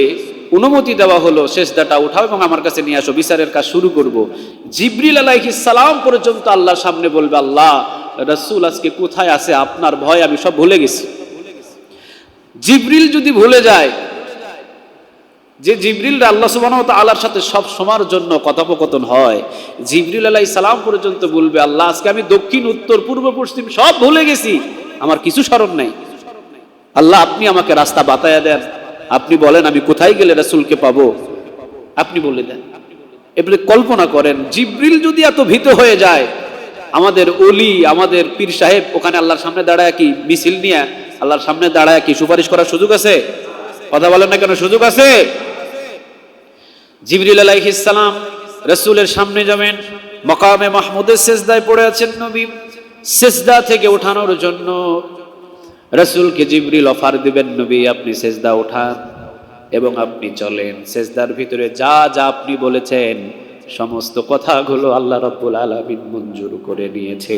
অনুমতি দেওয়া হলো সেজদাটা উঠাও এবং আমার কাছে নিয়ে আসো, বিচারের কাজ শুরু করব, জিবরিল আলাইহিস সালাম পর্যন্ত আল্লাহর সামনে বলবে আল্লাহ রাসূল আজকে কোথায় আছে, আপনার ভয় আমি সব ভুলে গেছি। জিবরিল যদি ভুলে যায়, যে জিবরিল আল্লাহ সুবহানাহু ওয়া তাআলার সাথে সব সময়ের জন্য কথোপকথন হয়, জিবরিল আলাইহিস সালাম পর্যন্ত বলবে আল্লাহ আজকে আমি দক্ষিণ উত্তর পূর্ব পশ্চিম সব ভুলে গেছি, আমার কিছু স্মরণ নাই। আল্লাহ আপনি আমাকে রাস্তা বাতায়া দেন, আপনি বলেন আমি কোথায় গেলে রাসূলকে পাবো, আপনি বলে দেন। এবারে কল্পনা করেন জিবরিল যদি এত ভীত হয়ে যায়, আমাদের ওলি আমাদের পীর সাহেব ওখানে আল্লাহর সামনে দাঁড়ায় কি মিছিল নিয়ে আল্লাহর সামনে দাঁড়ায় কি সুপারিশ করার সুযোগ আছে? কথা বলেন না কেন, সুযোগ আছে? জিবরিল আলাইহিস সালাম রাসূলের সামনে যাবেন, মাকামে মাহমুদের সিজদায় পড়ে আছেন নবী, সিজদা থেকে ওঠানোর জন্য রাসূলকে জিবরিল অফার দিবেন, নবী আপনি সিজদা উঠান এবং আপনি চলেন, সিজদার ভিতরে যা যা আপনি বলেছেন সমস্ত কথাগুলো আল্লাহ রাব্বুল আলামিন মঞ্জুর করে নিয়েছে।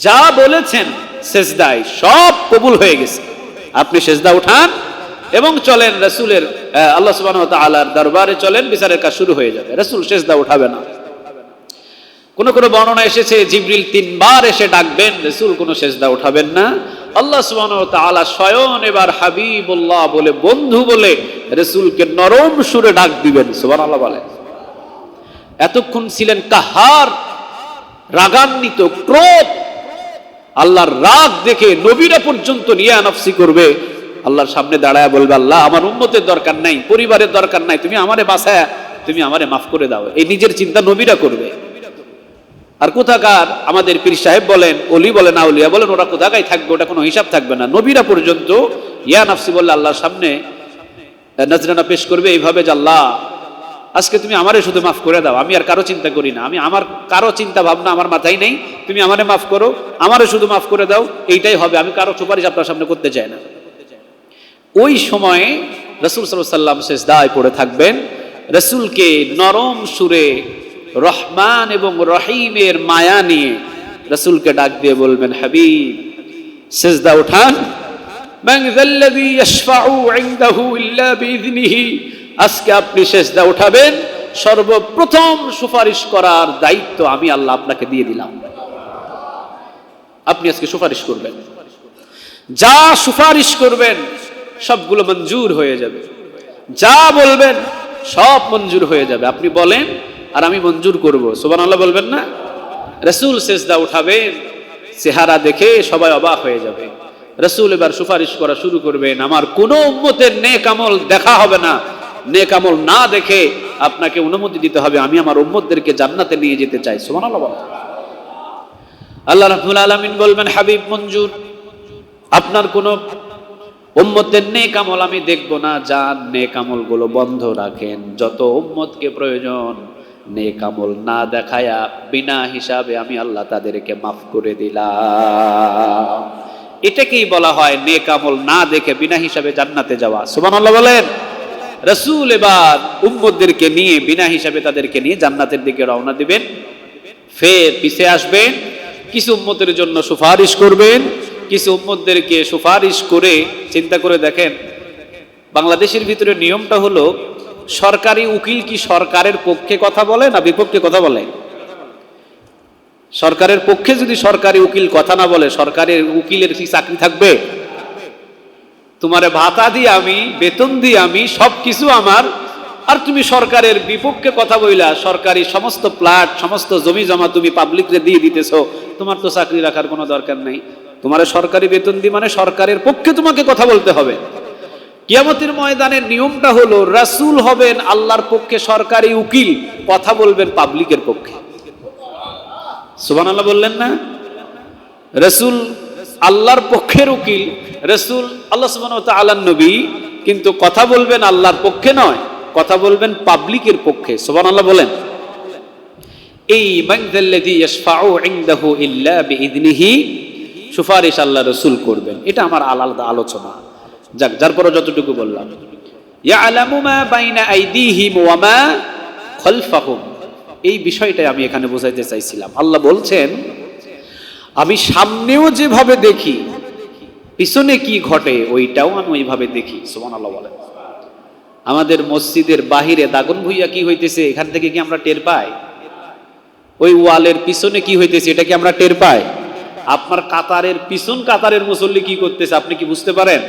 যা বলেছেন সিজদায় সব কবুল হয়ে গেছে, আপনি সিজদা উঠান এবং চলেন রাসূলের আল্লাহ সুবহানাহু ওয়া তাআলার দরবারে চলেন, বিচারের কাজ শুরু হয়ে যাবে। রাসূল সিজদা উঠাবে না। কোন কোন বর্ণনা এসেছে জিবরিল 3 বার এসে ডাকবেন, রাসূল কোন সিজদা উঠাবেন না। আল্লাহ সুবহানাহু ওয়া তাআলা স্বয়ং এবার হাবিবুল্লাহ বলে, বন্ধু বলে রাসূলকে নরম সুরে ডাক দিবেন। সুবহানাল্লাহ বলে। এতক্ষণ ছিলেন কাহার, রাগান্বিত, ক্রোধ, আল্লাহর রাগ দেখে নবীরা পর্যন্ত নিয়া নফসি করবে, আল্লাহর সামনে দাঁড়ায় বলবে আল্লাহ আমার উম্মতের দরকার নাই, পরিবারের দরকার নাই, তুমি আমারে বাঁচায়া তুমি আমারে মাফ করে দাও। এই নিজের চিন্তা নবীরা করবে। আর কোথাকার আমাদের পীর সাহেব বলেন, ওলি বলেন, আউলিয়া বলেন, ওরা কোথাকায় থাকবে, ওটা কোনো হিসাব থাকবে না। নবীরা পর্যন্ত ইয়া নফসি বললে আল্লাহর সামনে নজরানা পেশ করবে এইভাবে যে আল্লাহ আজকে তুমি আমারে শুধু মাফ করে দাও, আমি আর কারো চিন্তা করি না, আমি আমার কারো চিন্তা ভাবনা আমার মাথায় নেই, তুমি আমারে মাফ করো, আমারে শুধু মাফ করে দাও, এইটাই হবে, আমি কারো সুপারিশ আপনার সামনে করতে চাই না। ওই সময়ে রাসূল সাল্লাল্লাহু আলাইহি ওয়াসাল্লাম সিজদায় পড়ে থাকবেন, রাসূলকে নরম সুরে রহমান এবং রহিমের মায়া নিয়ে রাসূলকে ডাক দিয়ে বলবেন হাবিব সিজদা উঠান, মান যাল্লাযী ইয়াশফাউ ইনদাহু ইল্লা বিইযনিহি, আজকে আপনি সিজদা উঠাবেন, সর্বপ্রথম সুপারিশ করার দায়িত্ব আমি আল্লাহ আপনাকে দিয়ে দিলাম, আপনি আজকে সুপারিশ করবেন, যা সুপারিশ করবেন সবগুলো মঞ্জুর হয়ে যাবে, যা বলবেন সব মঞ্জুর হয়ে যাবে, আপনি বলেন আর আমি মঞ্জুর করব। সুবহানাল্লাহ বলবেন না? রাসূল সিজদা উঠাবেন, চেহারা দেখে সবাই অবাক হয়ে যাবে। রাসূল এবার সুপারিশ করা শুরু করবেন, আমার কোন উম্মতের নেক আমল দেখা হবে না, নেক আমল না দেখে আপনাকে অনুমতি দিতে হবে, আমি আমার উম্মতদেরকে জান্নাতে নিয়ে যেতে চাই। সুবহানাল্লাহ। আল্লাহ রাব্বুল আলামিন বলবেন হাবিব মঞ্জুর, আপনার কোন উম্মতের নেক আমল আমি দেখব না, যান নেক আমলগুলো বন্ধ রাখেন, যত উম্মতকে প্রয়োজন নেক আমল না দেখায়া বিনা হিসাবে আমি আল্লাহ তাদেরকে মাফ করে দিলাম। এটাকেই বলা হয় নেক আমল না দেখে বিনা হিসাবে জান্নাতে যাওয়া। সুবহানাল্লাহ বলেন। রাসূল এবার উম্মতদেরকে নিয়ে বিনা হিসাবে তাদেরকে নিয়ে জান্নাতের দিকে রওনা দিবেন, ফের পিছে আসবেন, কিছু উম্মতের জন্য সুপারিশ করবেন, কিছু উম্মতদেরকে সুপারিশ করে, চিন্তা করে দেখেন বাংলাদেশের ভিতরে নিয়মটা হলো সরকারি উকিল কি সরকারের পক্ষে কথা বলে না বিপক্ষে কথা বলে? সরকারের পক্ষে যদি সরকারি উকিল কথা না বলে, সরকারের উকিলের কি চাকরি থাকবে? তোমারে ভাতা দিই আমি, বেতন দিই আমি, সবকিছু আমার, আর তুমি সরকারের বিপক্ষে কথা বইলা সরকারি সমস্ত প্লট সমস্ত জমি জমা তুমি পাবলিকরে দিয়ে দিতেছো, তোমার তো চাকরি রাখার কোনো দরকার নেই। তোমার সরকারি বেতন দি মানে সরকারের পক্ষে তোমাকে কথা বলতে হবে। কিয়ামতের ময়দানের নিয়মটা হলো রাসূল হবেন আল্লাহর পক্ষে সরকারি উকিল, কথা বলবেন পাবলিকের পক্ষে। সুবহানাল্লাহ বললেন না? রাসূল আল্লাহর পক্ষের উকিল, রাসূল আল্লাহ সুবহানাহু ওয়া তাআলার নবী, কিন্তু কথা বলবেন আল্লাহর পক্ষে নয়, কথা বলবেন পাবলিকের পক্ষে। সুবহানাল্লাহ বলেন। এই মানযাল্লাযী ইয়াশফাউ ইনদাহু ইল্লা বিইذনিহি, সুপারিশ আল্লাহ রাসূল করবেন। এটা আমার আলাদা আলোচনা, যাক যার পরে যতটুকু বললাম। ইয়ালামু মা বাইনা আইদিহিম ওয়া মা খালফাহুম, এই বিষয়টাই আমি এখানে বোঝাইতে চাইছিলাম। আল্লাহ বলছেন আমি সামনেও যেভাবে দেখি পিছনে কি ঘটে ওইটাও আমি ওইভাবে দেখি। সুবহানাল্লাহ বলেন। আমাদের মসজিদের বাহিরে দাগন ভুইয়া কি হইতেছে এখান থেকে কি আমরা টের পাই? ওই ওয়ালের পিছনে কি হইতেছে এটা কি আমরা টের পাই? আপনার কাতারের পিছন কাতারের মুসল্লি কি করতেছে আপনি কি বুঝতে পারেন?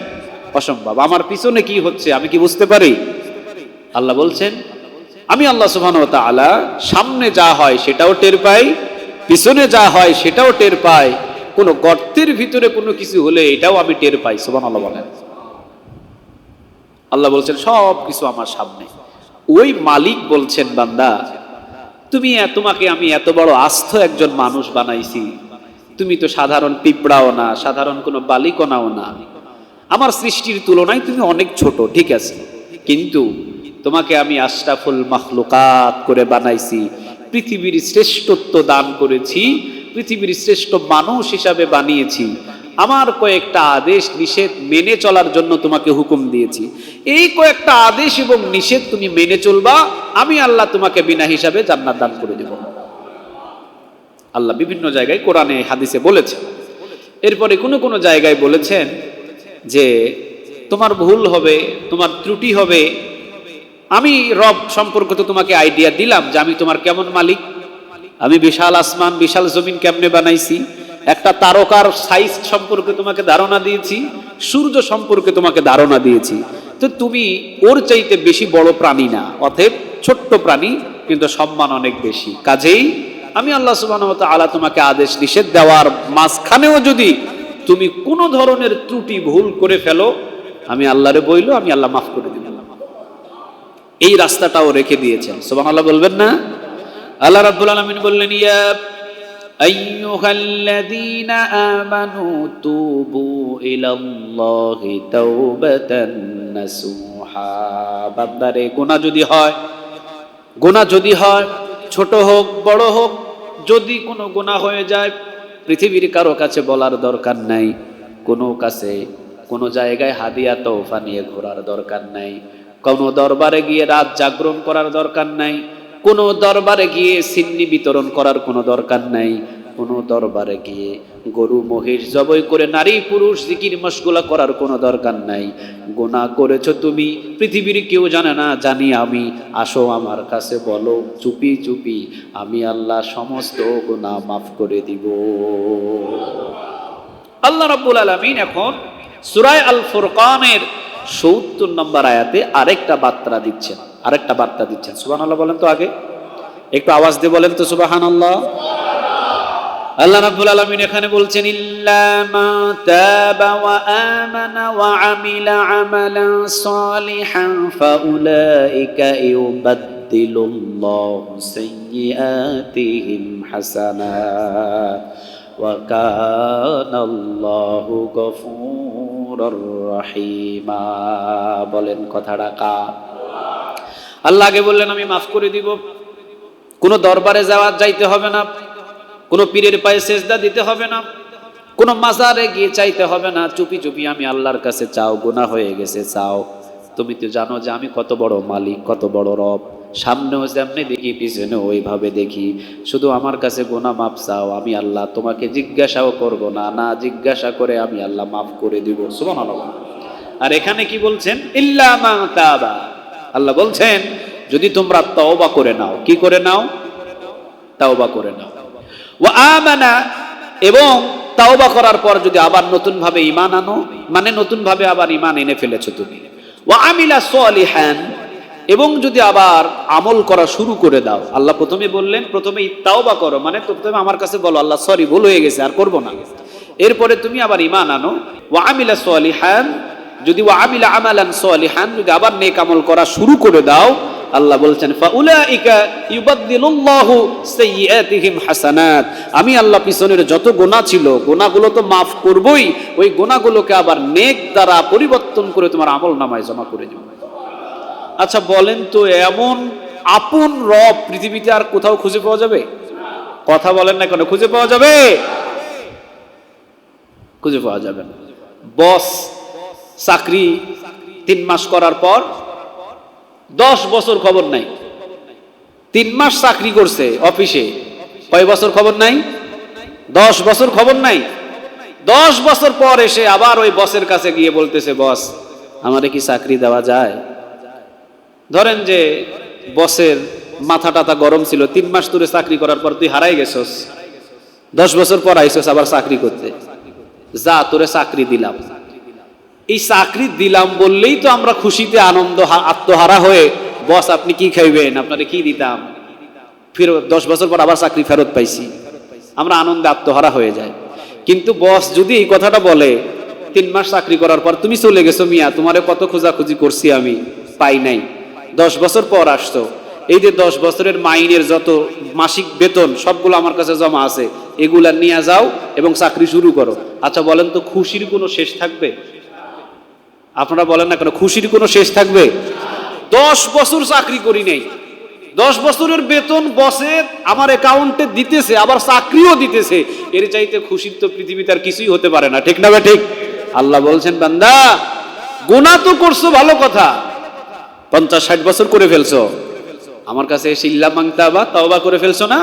অসম্ভব। আমার পিছনে কি হচ্ছে আমি কি বুঝতে পারি? আল্লাহ বলছেন আমি আল্লাহ সুবহানাহু ওয়া তাআলা সামনে যা হয় সেটাও টের পাই, পিছনে যা হয় সেটাও টের পাই, কোন গর্তের ভিতরে কোনো কিছু হলে এটাও আমি টের পাই। সুবহানাল্লাহ বলেন। আল্লাহ বলছেন সব কিছু আমার সামনে। ওই মালিক বলছেন বান্দা তোমাকে আমি এত বড় আস্ত একজন মানুষ বানাইছি, তুমি তো সাধারণ পিঁপড়াও না, সাধারণ কোনো বালিকণাও না, আমার সৃষ্টির তুলনায় তুমি অনেক ছোট, ঠিক আছে, কিন্তু তোমাকে আমি আশরাফুল মাখলুকাত করে বানাইছি, পৃথিবীর শ্রেষ্ঠত্ব দান করেছি, পৃথিবীর শ্রেষ্ঠ মানুষ হিসাবে বানিয়েছি, আমার কয়েকটা আদেশ নিষেধ মেনে চলার জন্য তোমাকে হুকুম দিয়েছি। এই কয়েকটা আদেশ এবং নিষেধ তুমি মেনে চলবা, আমি আল্লাহ তোমাকে বিনা হিসাবে জান্নাত দান করে দেব। আল্লাহ বিভিন্ন জায়গায় কোরআনে হাদিসে বলেছেন। এরপরে কোনো জায়গায় বলেছেন যে তোমার ভুল হবে, তোমার ত্রুটি হবে, আমি রব সম্পর্কে তো তোমাকে আইডিয়া দিলাম যে আমি তোমার কেমন মালিক, আমি বিশাল আসমান বিশাল জমিন কেমনে বানাইছি, একটা তারকার সাইজ সম্পর্কে তোমাকে ধারণা দিয়েছি, সূর্য সম্পর্কে তোমাকে ধারণা দিয়েছি, তো তুমি ওর চাইতে বেশি বড় প্রাণী না, অতএব ছোট্ট প্রাণী কিন্তু সম্মান অনেক বেশি। কাজেই আমি আল্লাহ সুবহানাহু ওয়া তাআলা তোমাকে আদেশ নিষেধ দেওয়ার মাঝখানেও যদি তুমি কোনো ধরনের ত্রুটি ভুল করে ফেলো, আমি আল্লাহরে বইলো, আমি আল্লাহ মাফ করে দিব। এই রাস্তাটাও রেখে দিয়েছেন। সুবহানাল্লাহ বলবেন না? আল্লাহ রাব্বুল আলামিন বললেন ইয়া আইয়ুহাল্লাযীনা আমানু তুবু ইলাল্লাহি তাওবাতান নাসুহা, বান্দারে গুনাহ যদি হয় ছোট হোক বড় হোক, যদি কোনো গুনাহ হয়ে যায় পৃথিবীর কারো কাছে বলার দরকার নাই, কোনো জায়গায় হাদিয়া তোফা নিয়ে ঘোরার দরকার নাই, কোনো দরবারে গিয়ে রাত জাগরণ করার দরকার নাই, কোনো দরবারে গিয়ে সিন্নি বিতরণ করার কোনো দরকার নাই, কোনো দরবারে গিয়ে গরু মহিষ জবাই করে নারী পুরুষ জিকির মশগুলা করার কোনো দরকার নাই। গুনাহ করেছো তুমি, পৃথিবীর কেউ জানে না, জানি আমি, আসো আমার কাছে বলো, চুপি চুপি আমি আল্লাহ সমস্ত গুনাহ মাফ করে দিব। আল্লাহ রাব্বুল আলামিন এখন সূরা আল ফুরকানের ৭০ নম্বর আয়াতে আরেকটা বার্তা দিচ্ছেন। সুবহানাল্লাহ বলেন তো, আগে একটু আওয়াজ দিয়ে বলেন তো সুবহানাল্লাহ। আল্লাহ রাব্বুল আলামিন এখানে বলছেন ইল্লা মা তাবা ওয়া আমানা ওয়া আমিলা আমালান সালিহান ফাউলাইকা ইউবাদদিলুল্লাহু সাইয়্যাতিহিম হাসানাত ওয়া কানাল্লাহু গফুরুর রহিমা। বলেন কথাটা কার? আল্লাহ আগে বললেন আমি মাফ করে দিব, কোনো দরবারে যাইতে হবে না, কোনো পীরের পায়ে সেজদা দিতে হবে না, কোনো মাজারে গিয়ে চাইতে হবে না, চুপি চুপি আমি আল্লাহর কাছে চাও, গুনাহ হয়ে গেছে চাও। তুমি তো জানো যে আমি কত বড় মালিক, কত বড় রব, সামনেও যেমনি দেখি পিছনে ওইভাবে দেখি, শুধু আমার কাছে গুনাহ মাফ চাও, আমি আল্লাহ তোমাকে জিজ্ঞাসাও করব না, না জিজ্ঞাসা করে আমি আল্লাহ মাফ করে দিব। সুবহানাল্লাহ। আর এখানে কি বলছেন? ইল্লা মান তাবা, আল্লাহ বলছেন যদি তোমরা তওবা করে নাও। কি করে নাও? তওবা করে নাও। ওয়া আমানা, এবং তওবা করার পর যদি আবার নতুন ভাবে ঈমান আনো, মানে নতুন ভাবে আবার ঈমান এনে ফেলেছো তুমি। ওয়া আমিলা সলিহান, এবং যদি আবার আমল করা শুরু করে দাও। আল্লাহ প্রথমে বললেন প্রথমে তওবা করো, মানে প্রথমে আমার কাছে বলো আল্লাহ সরি, ভুল হয়ে গেছে, আর করব না। এরপরে তুমি আবার ঈমান আনো। ওয়া আমিলা সলিহান, যদি ওয়া আমিলা আমালান সলিহান, যদি আবার নেক আমল করা শুরু করে দাও, আল্লাহ বলছেন ফাউলাইকা ইউবাদদিলুল্লাহু সাইয়্যাতিহিম হাসানাত, আমি আল্লাহ পিছনের যত গুনাহ ছিল গুনাহগুলো তো মাফ করবই, ওই গুনাহগুলোকে আবার নেক দ্বারা পরিবর্তন করে তোমার আমলনামায় জমা করে দেব। আচ্ছা বলেন তো, এমন আপন রব পৃথিবীতে আর কোথাও খুঁজে পাওয়া যাবে? কথা বলেন না কেন? খুঁজে পাওয়া যাবে? খুঁজে পাওয়া যাবে না। বস চাকরি 3 মাস করার পর 10 বছর খবর নাই। 3 মাস চাকরি করছে অফিসে, কয় বছর খবর নাই? 10 বছর খবর নাই। 10 বছর পর এসে আবার ওই বসের কাছে গিয়ে বলতেছে, বস আমারে কি চাকরি দেওয়া যায়? ধরেন যে বসের মাথা টাথা গরম ছিল, 3 মাস ধরে চাকরি করার পর তুই হারাই গেছস, 10 বছর পর আইছস আবার চাকরি করতে, যা তোরে চাকরি দিলাম। এই চাকরি দিলাম বললেই তো আমরা খুশিতে আনন্দ আত্মহারা হয়ে, বস আপনি কি খাইবেন, আপনারে কি দিতাম, ফেরত 10 বছর পর আবার চাকরি ফেরত পাইছি, আমরা আনন্দে আত্মহারা হয়ে যাই। কিন্তু বস যদি এই কথাটা বলে 3 মাস চাকরি করার পর তুমি চলে গেছো মিয়া, তোমারে কত খোঁজাখুঁজি করছি আমি, পাই নাই, 10 বছর পর আসছো, এই যে 10 বছরের মাইনের যত মাসিক বেতন সবগুলো আমার কাছে জমা আছে, এগুলা নিয়ে যাও এবং চাকরি শুরু করো। আচ্ছা বলেন তো, খুশির কোনো শেষ থাকবে? আপনারা বলেন না কেন, খুশির কোনো শেষ থাকবে? 10 বছর চাকরি করি নাই, 10 বছরের বেতন বসে আমার অ্যাকাউন্টে দিতেছে, আবার চাকরিও দিতেছে, এর চাইতে খুশির তো পৃথিবীতে আর কিছুই হতে পারে না, ঠিক না ভাই? ঠিক। আল্লাহ বলছেন বান্দা গুনাহ তো করছো ভালো কথা, 50-60 বছর করে ফেলছো, আমার কাছে এসে ইল্লা মান তাবা, তওবা করে ফেলছো না,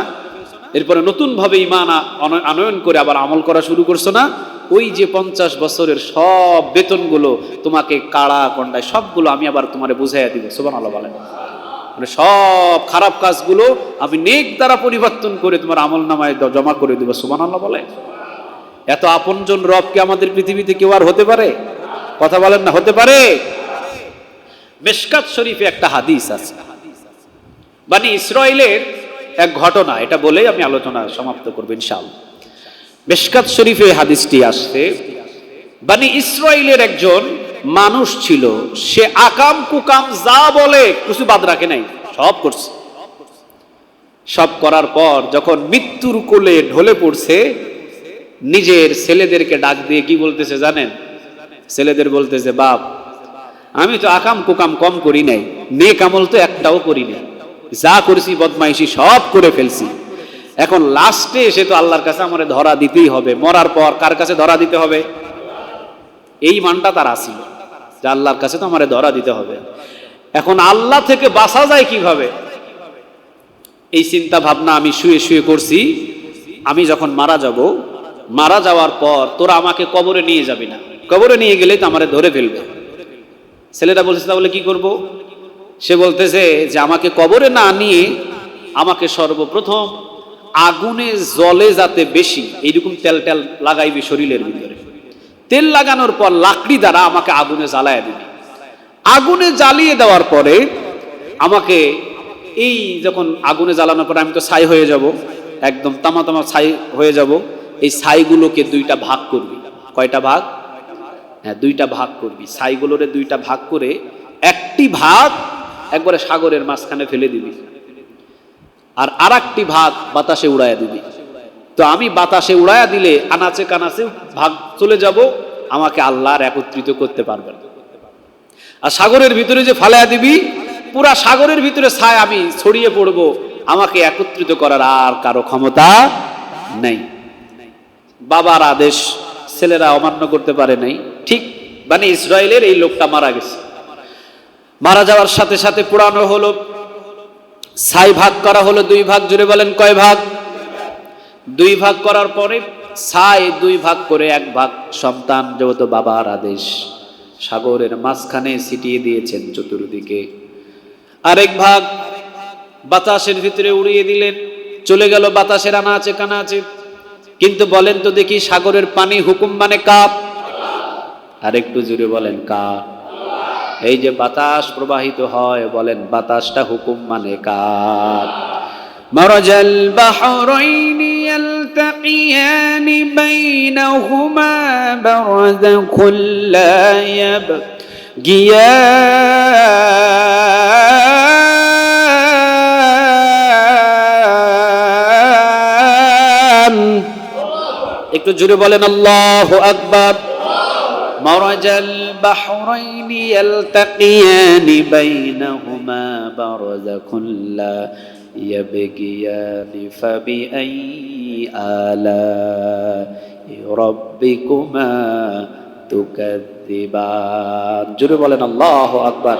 এরপরে নতুন ভাবে ঈমান আনয়ন করে আবার আমল করা শুরু করছো না, ওই যে 50 বছরের সব বেতনগুলো তোমাকে কাড়া কন্ডায় সবগুলো আমি আবার তোমারে বুঝাইয়া দিব। সুবহানাল্লাহ বলেন। মানে সব খারাপ কাজগুলো আমি নেক দ্বারা পরিবর্তন করে তোমার আমলনামায় জমা করে দিব। সুবহানাল্লাহ বলে। এত আপনজন রব কি আমাদের পৃথিবীতে কেউ আর হতে পারে? কথা বলেন না, হতে পারে? মিশকাত শরীফে একটা হাদিস আছে, বনি ইসরাইলের এক ঘটনা, এটা বলেই আমি আলোচনা সমাপ্ত করব ইনশাআল্লাহ। মিশকাত শরীফে হাদিসটি আসছে, বনি ইসরাইলের একজন মানুষ ছিল, সে আকাম কুকাম যা বলে কিছু বাদ রাখে নাই, সব করছে। সব করার পর যখন মৃত্যুর কোলে ঢলে পড়ছে, নিজের ছেলেদেরকে ডাক দিয়ে কি বলতেছে জানেন? ছেলেদের বলতেছে, বাপ আমি তো আকাম কুকাম কম করি নাই, নেক আমল তো একটাও করি নাই, যা করেছি বদমাইশি সব করে ফেলছি, এখন লাস্টে এসে তো আল্লাহর কাছে আমারে ধরা দিতেই হবে, মরার পর কার কাছে ধরা দিতে হবে? এই মানটা তার আসিল যে আল্লাহর কাছে তো আমারে ধরা দিতে হবে। এখন আল্লাহ থেকে বাঁচা যায় কিভাবে, এই চিন্তা ভাবনা আমি শুয়ে শুয়ে করছি। আমি যখন মারা যাব, মারা যাওয়ার পর তোরা আমাকে কবরে নিয়ে যাবি না, কবরে নিয়ে গেলে তো আমারে ধরে ফেলবে। ছেলেটা বলছে তাহলে কি করব? সে বলতেছে যে আমাকে কবরে না নিয়ে আমাকে সর্বপ্রথম আগুনে জলে যাতে বেশি এইরকম তেল টেল লাগাইবি শরীরের ভিতরে, তেল লাগানোর পর লাকড়ি দ্বারা আমাকে আগুনে জ্বালায় দিবি। আগুনে জ্বালিয়ে দেওয়ার পরে আমাকে, এই যখন আগুনে জ্বালানোর পরে আমি তো ছাই হয়ে যাব, একদম তামা তামা ছাই হয়ে যাব, এই ছাইগুলোকে 2টা ভাগ করবি। কয়টা ভাগ? হ্যাঁ, 2টা ভাগ করবি। ছাইগুলোরে 2টা ভাগ করে একটি ভাগ একবারে সাগরের মাঝখানে ফেলে দিবি, আর আরেকটি ভাগ বাতাসে উড়াইয়া দিবি। তো আমি বাতাসে উড়াইয়া দিলে আনাচে কানাচে ভাগ চলে যাব, আমাকে আল্লাহর একত্রিত করতে পারবেন। আর সাগরের ভিতরে যে ফালাইয়া দিবি, পুরা সাগরের ভিতরে ছাই আমি ছড়িয়ে পড়ব, আমাকে একত্রিত করার আর কারো ক্ষমতা নেই। বাবার আদেশ ছেলেরা অমান্য করতে পারে নাই। ঠিক বনি ইসরাইলের এই লোকটা মারা গেছে। মারা যাওয়ার সাথে সাথে পোড়ানো হলো, ছাই ভাগ করা হলো দুই ভাগ, জুড়ে বলেন কয় ভাগ? দুই ভাগ করার পরে ছাই দুই ভাগ করে এক ভাগ সন্তান যেহেতু বাবার আদেশ সাগরের মাঝখানে ছিটিয়ে দিয়েছেন চতুর্দিকে, আরেক ভাগ বাতাসের ভিতরে উড়িয়ে দিলেন, চলে গেল বাতাসের আনাচে কানাচে। কিন্তু বলেন তো দেখি, সাগরের পানি হুকুম মানে কার? আরেকটু জুড়ে বলেন কার? এই যে বাতাস প্রবাহিত হয়, বলেন বাতাসটা হুকুম মানে কার? মারাজাল বাহরাইনি ইয়ালতাকিয়ানি বাইনাহুমা বারযাখুল লা ইয়াবগিয়ান। একটু জোরে বলেন আল্লাহু আকবার। মারাজাল বাহরাইনি ইয়ালতাকিয়ানি বাইনাহুমা বারযাখুল লা ইয়াবগিয়ানি ফাবিআইয়ি আলা'i রাব্বিকুমা তুকাযযিবান। জোরে বলেন আল্লাহু আকবার।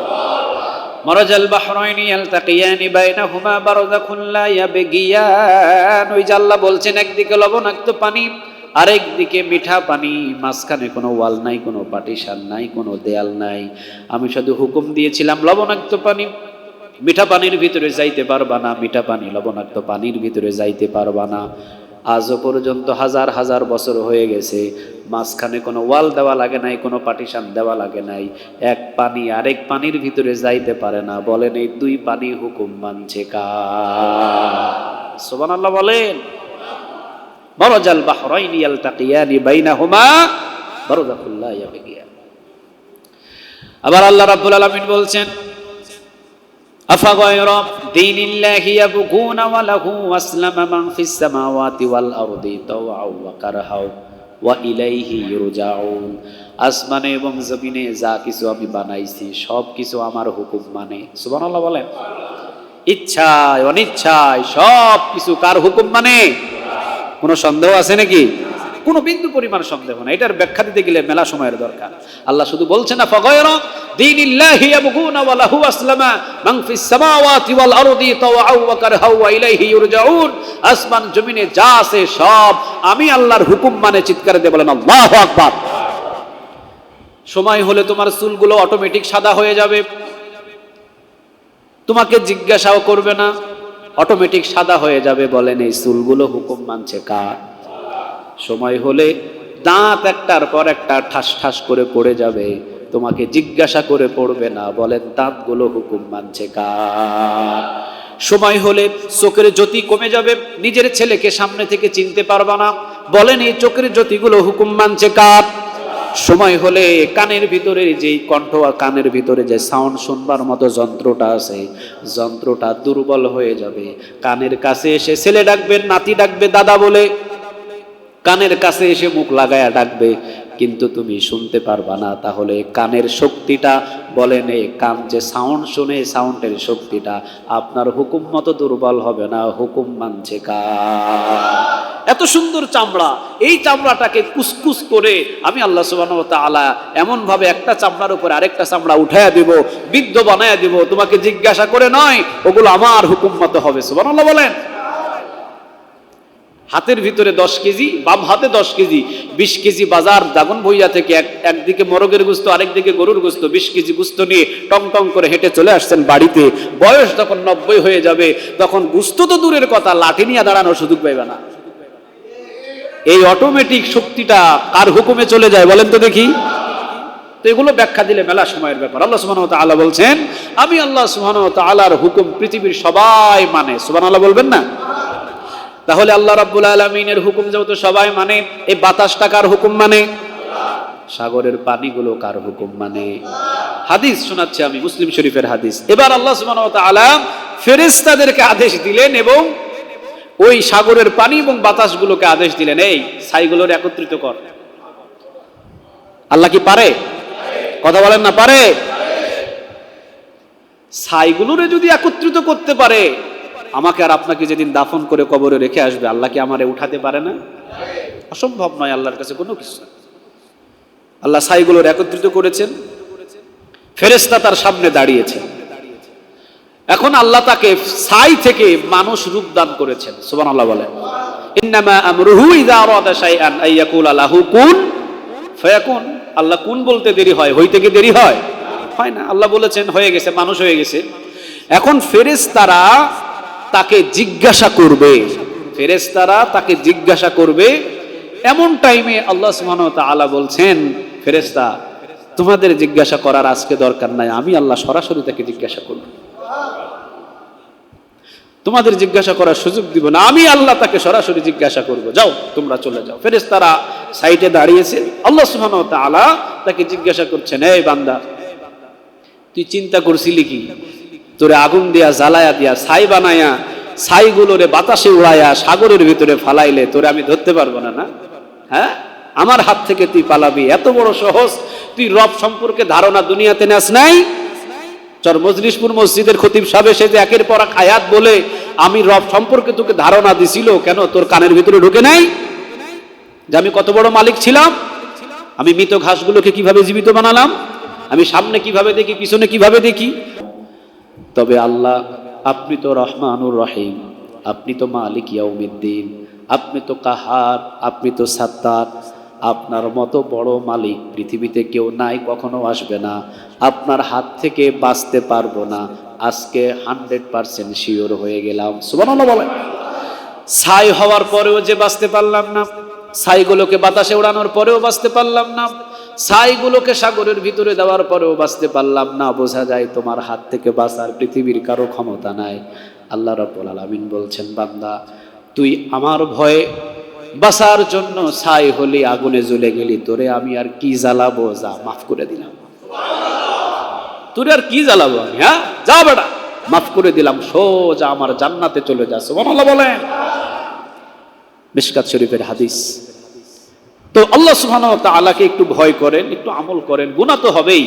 মারাজাল বাহরাইনি ইয়ালতাকিয়ানি বাইনাহুমা বারযাখুল লা ইয়াবগিয়ান। ওই যে আল্লাহ বলছেন একদিকে লবণাক্ত পানি, আরেক দিকে মিঠা পানি, মাঝখানে কোনো ওয়াল নাই, কোনো পার্টিশন নাই, কোনো দেয়াল নাই। আমি শুধু হুকুম দিয়েছিলাম লবণাক্ত পানি মিঠা পানির ভিতরে যাইতে পারবা না, মিঠা পানি লবণাক্ত পানির ভিতরে যাইতে পারবা না। আজও পর্যন্ত হাজার হাজার বছর হয়ে গেছে, মাঝখানে কোনো ওয়াল দেওয়া লাগে নাই, কোনো পার্টিশন দেওয়া লাগে নাই, এক পানি আরেক পানির ভিতরে যাইতে পারে না। বলেন এই দুই পানি হুকুম মানছে কার? সুবহানাল্লাহ বলেন। মারাজাল বাহরাইনি ইয়ালতাকিয়ানি বাইনাহুমা বারযাখুল লা ইয়াবগিয়ান। আবার আল্লাহ রাব্বুল আলামিন বলছেন, আফাগায়রা দীনিল্লাহি ইয়াবগুনা ওয়া লাহু আসলামা মান ফিস সামাওয়াতি ওয়াল আরদি তাওআও ওয়া কারহাও ওয়া ইলাইহি ইরজাউন। আসমানে এবং জমিনে যা কিছু আমি বানাইছি সব কিছু আমার হুকুম মানে। সুবহানাল্লাহ বলেন। ইচ্ছায় অনিচ্ছায় সব কিছু কার হুকুম মানে? কোনো সন্দেহ আছে নাকি? কোনো বিন্দু পরিমাণ সন্দেহ না। এটার ব্যাখ্যা দিতে গেলে মেলা সময়ের দরকার। আল্লাহ শুধু বলছেন না ফাগায়রা দীনিল্লাহি ইয়াবগুনা ওয়া লাহু আসলামা মান ফিস সামাওয়াতি ওয়াল আরদি তাওআও ওয়া কারহাও ওয়া ইলাইহি ইরজাউন। আসমান জমিনে যা আছে সব আমি আল্লাহর হুকুম মানে। চিৎকার দিয়ে বলেন আল্লাহু আকবার। সময় হলে তোমার চুলগুলো অটোমেটিক সাদা হয়ে যাবে, তোমাকে জিজ্ঞাসাও করবে না, অটোমেটিক সাদা হয়ে যাবে। বলেন এই চুলগুলো হুকুম মানছে কার? সময় হলে দাঁত একটার পর একটা ঠাস ঠাস করে পড়ে যাবে, তোমাকে জিজ্ঞাসা করে পড়বে না। বলেন দাঁতগুলো হুকুম মানছে কার? সময় হলে চোখের জ্যোতি কমে যাবে, নিজের ছেলেকে সামনে থেকে চিনতে পারবা না। বলেন এই চোখের জ্যোতিগুলো হুকুম মানছে কার? সময় হলে কানের ভিতরে যেই কণ্ঠ আর কানের ভিতরে যে সাউন্ড শুনবার মতো যন্ত্রটা আছে, যন্ত্রটা দুর্বল হয়ে যাবে। কানের কাছে এসে ছেলে ডাকবে, নাতি ডাকবে দাদা বলে, কানের কাছে এসে মুখ লাগায়া ডাকবে, কিন্তু তুমি শুনতে পারবা না। তাহলে কানের শক্তিটা, বলেন এই কান যে সাউন্ড শুনে, সাউন্ডের শক্তিটা আপনার হুকুম মতো দুর্বল হবে না। হুকুম মানছে কার? এত সুন্দর চামড়া, এই চামড়াটাকে কুসকুস করে আমি আল্লাহ সুবহানাহু ওয়া তাআলা এমন ভাবে একটা চামড়ার উপর আরেকটা চামড়া উঠায়া দিব, বৃদ্ধ বানায়া দিব, তোমাকে জিজ্ঞাসা করে নয়, ওগুলো আমার হুকুম মতো হবে। সুবহানাল্লাহ বলেন। হাতের ভিতরে 10 কেজি, বাম হাতে 10 কেজি, 20 কেজি বাজার দাগন ভইয়া থেকে একদিকে মোরগের গোস্ত আরেকদিকে গরুর গোস্ত, 20 কেজি গোস্ত নিয়ে টং টং করে হেঁটে চলে আসছেন বাড়িতে। বয়স যখন 90 হয়ে যাবে, তখন গোস্ত তো দূরের কথা, লাঠি নিয়ে দাঁড়ানোর সুযোগ পাইবে না। এই অটোমেটিক শক্তিটা কার হুকুমে চলে যায় বলেন তো দেখি? তো এগুলো ব্যাখ্যা দিলে মেলা সময়ের ব্যাপার। আল্লাহ সুবহানাহু ওয়া তাআলা বলছেন, আমি আল্লাহ সুবহানাহু ওয়া তাআলার হুকুম পৃথিবীর সবাই মানে। সুবহানাল্লাহ বলবেন না? তাহলে আল্লাহ রাব্বুল আলামিনের হুকুম যেহেতু সবাই মানে, এই বাতাসটা কার হুকুম মানে? সাগরের পানিগুলো কার হুকুম মানে? হাদিস শোনাচ্ছি আমি, মুসলিম শরীফের হাদিস। এবার আল্লাহ সুবহানাহু ওয়া তাআলা ফেরেশতাদেরকে আদেশ দিলেন এবং ওই সাগরের পানি এবং বাতাসগুলোকে আদেশ দিলেন, এই ছাইগুলোর একত্রিত কর। আল্লাহ কি পারে? কথা বলেন না, পারে? ছাইগুলোরে যদি একত্রিত করতে পারে, আমাকে আর আপনাকে যেদিন দাফন করে কবরে রেখে আসবে, আল্লাহ কি আমারে উঠাতে পারে না? অসম্ভব নয় আল্লাহর কাছে কোনো কিছু। আল্লাহ ছাইগুলোর একত্রিত করেছেন, ফেরেশতা তার সামনে দাঁড়িয়েছে। এখন আল্লাহ তাকে ছাই থেকে মানুষ রূপ দান করেছেন, সুবহানাল্লাহ বলে। ইন্নামা আমরুহু ইযা আরাদা শাইআন আইয়াকুলা লাহু কুন ফায়াকুন। আল্লাহ কুন বলতে দেরি হয়, হইতে কি দেরি হয়? হয় না। আল্লাহ বলেছেন হয়ে গেছে, মানুষ হয়ে গেছে। এখন ফেরেশতারা তাকে জিজ্ঞাসা করবে, ফেরেশতারা তাকে জিজ্ঞাসা করবে। এমন টাইমে আল্লাহ সুবহানাহু ওয়া তাআলা বলছেন, ফেরেশতা তোমাদের জিজ্ঞাসা করার আজকে দরকার নাই, আমি আল্লাহ সরাসরি তাকে জিজ্ঞাসা করব। তোমাদের জিজ্ঞাসা করার সুযোগ দিব না, আমি আল্লাহ তাকে সরাসরি জিজ্ঞাসা করব। যাও তোমরা চলে যাও। ফেরেশতারা সাইডে দাঁড়িয়েছে, আল্লাহ সুবহানাহু ওয়া তাআলা তাকে জিজ্ঞাসা করছেন, এই বান্দা তুই চিন্তা করছিলি কি? তোরে আগুন দিয়া জ্বালায়া দিয়া ছাই বানায়া ছাইগুলোরে বাতাসে উড়াইয়া সাগরের ভিতরে ফালাইলে তোরে আমি ধরতে পারবো না, না? হ্যাঁ, আমার হাত থেকে তুই পালাবি, এত বড় সহজ? তুই রব সম্পর্কে ধারণা দুনিয়াতে নেস নাই? চর মজলিশপুর মসজিদের খতিব সাহেব এসে যে একের পর এক আয়াত বলে আমি রব সম্পর্কে তোকে ধারণা দিছিল, কেন তোর কানের ভিতরে ঢুকে নাই যে আমি কত বড় মালিক ছিলাম? আমি মৃত ঘাসগুলোকে কিভাবে জীবিত বানালাম, আমি সামনে কিভাবে দেখি, পিছনে কিভাবে দেখি। তবে আল্লাহ আপনি তো রহমানুর রহিম, আপনি তো মালিক ইয়াউমিদ্দিন, আপনি তো কাহার, আপনি তো সাত্তার। আপনার মতো বড় মালিক পৃথিবীতে কেউ নাই, কখনো আসবে না। আপনার হাত থেকে বাঁচতে পারবো না, আজকে 100% শিওর হয়ে গেলাম। সুবহানাল্লাহ বলেন। ছাই হওয়ার পরেও যে বাঁচতে পারলাম না, ছাইগুলোকে বাতাসে উড়ানোর পরেও বাঁচতে পারলাম না, ছাইগুলোকে সাগরের ভিতরে দেওয়ার পরেও বাঁচতে পারলাম না, বোঝা যায় তোমার হাত থেকে বাঁচার পৃথিবীর কারো ক্ষমতা নাই। আল্লাহ রাব্বুল আলামিন বলছেন, বান্দা তুই আমার ভয়ে বাঁচার জন্য ছাই হলি, আগুনে জ্বলে গেলি, তোরে আমি আর কি জ্বালাবো? যা, মাফ করে দিলাম। তোরে আর কি জ্বালাবো আমি? হ্যাঁ, যা বেটা, মাফ করে দিলাম, সোজা আমার জান্নাতে চলে যা। সুবহানাল্লাহ বলেন। মিশকাত শরীফের হাদিস। তো আল্লাহ সুবহানাহু ওয়া তাআলাকে একটু ভয় করেন, একটু আমল করেন, গুনাহ তো হবেই,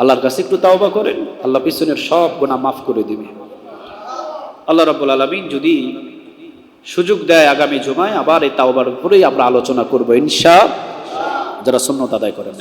আল্লাহর কাছে একটু তাওবা করেন, আল্লাহ পিছনের সব গুনাহ মাফ করে দিবে। আল্লাহ রাব্বুল আলামিন যদি সুযোগ দেয় আগামী জুমায় আবার এই তাওবার উপরেই আমরা আলোচনা করবো ইনশাআল্লাহ। যারা সুন্নাত আদায় করেন।